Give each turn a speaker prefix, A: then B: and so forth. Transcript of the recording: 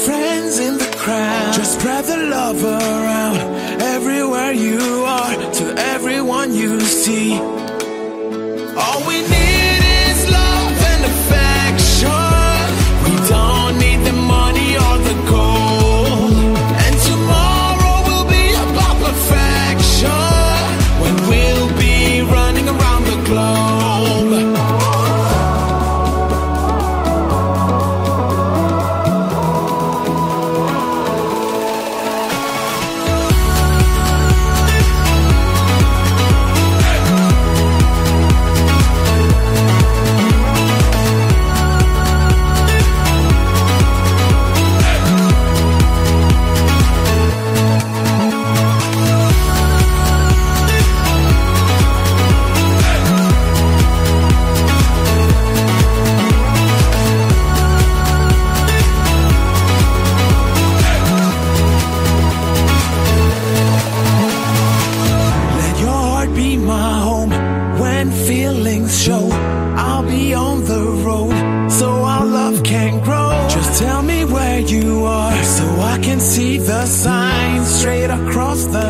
A: friends in the crowd. Just spread the love around everywhere you are, to everyone you see. All we need is love and affection. We don't need the money or the gold. And tomorrow will be about perfection, when we'll be running around the globe. Show I'll be on the road, so our love can grow. Just tell me where you are, so I can see the signs straight across the